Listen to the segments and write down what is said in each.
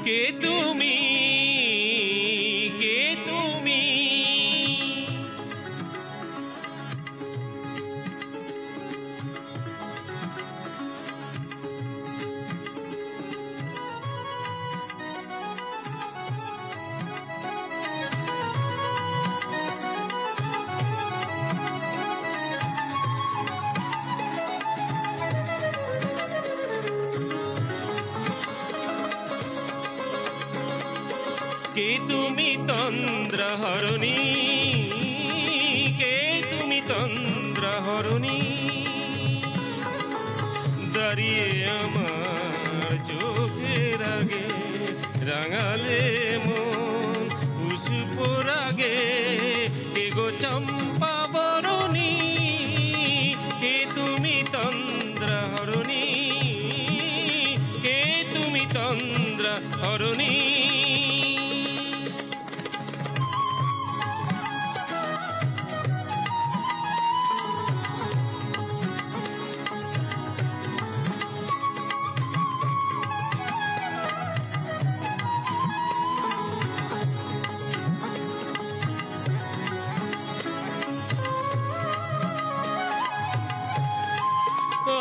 কে তুমি, কে তুমি? কে তুমি তন্দ্রাহরণী, কে তুমি তন্দ্রাহরণী? দাঁড়িয়ে আমার চোখের আগে রাঙালে মন পুষ্প রাগে। কে গো চম্পা বরণী, কে তুমি তন্দ্রাহরণী, কে তুমি তন্দ্রাহরণী?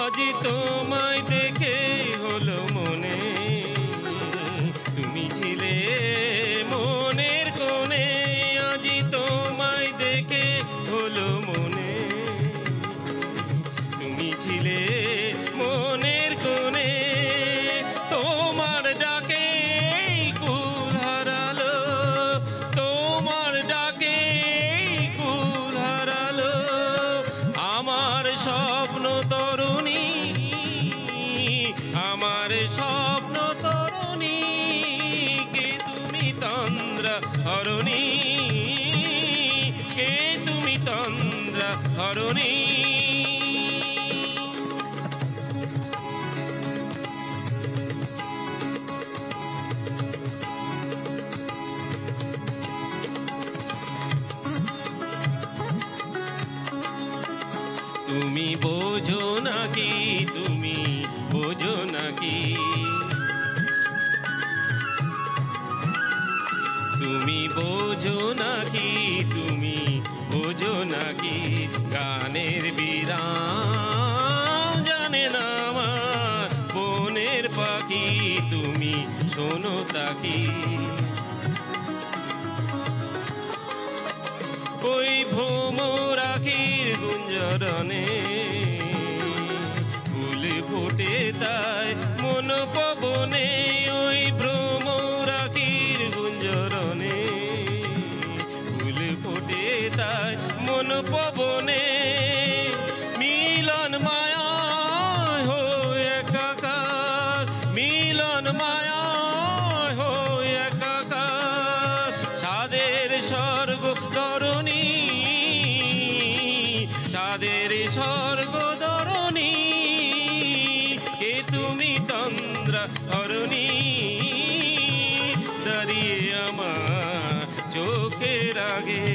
আজি তোমায় দেখে হলো মনে, তুমি ছিলে মনের কোণে। আজি তোমায় দেখে হলো মনে, তুমি ছিলে মনের কোণে। তোমার ডাকে কুল হারালো, তোমার ডাকে কুল হারালো আমার স্বপ্ন তরুণী, আমার স্বপ্ন তরুণী। কে তুমি তন্দ্রাহরণী, কে তুমি তন্দ্রাহরণী? তুমি বোঝো নাকি, তুমি বোঝো নাকি? তুমি বোঝো নাকি, তুমি বোঝো নাকি? গানের বিরাম জানে না আমার বনের পাখি, তুমি শোনো তাকি। ওই ভ্রমর আখির গুঞ্জরণে ফুল ফোটে তাই মন পবনে। ওই ভ্রমর আখির গুঞ্জরণে ফুল ফোটে তাই মন পবনে। মিলন মায়া হয়ে একাকার, মিলন মায়া হয়ে একাকার। সাদের স্বর্গ ধরণী, সাদের স্বর্গ ধরণী। কে তুমি তন্দ্রাহরণী, দাঁড়িয়ে আমার চোখের আগে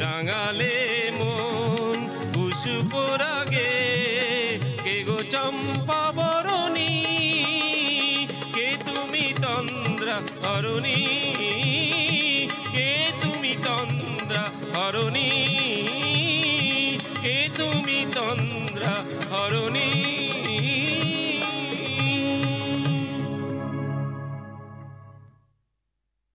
রাঙালে মন পুষ্প রাগে। কে গো চম্পা বরণী, কে তুমি তন্দ্রাহরণী, কে তুমি তন্দ্রাহরণী, কে তুমি তন্দ্রাহরণী?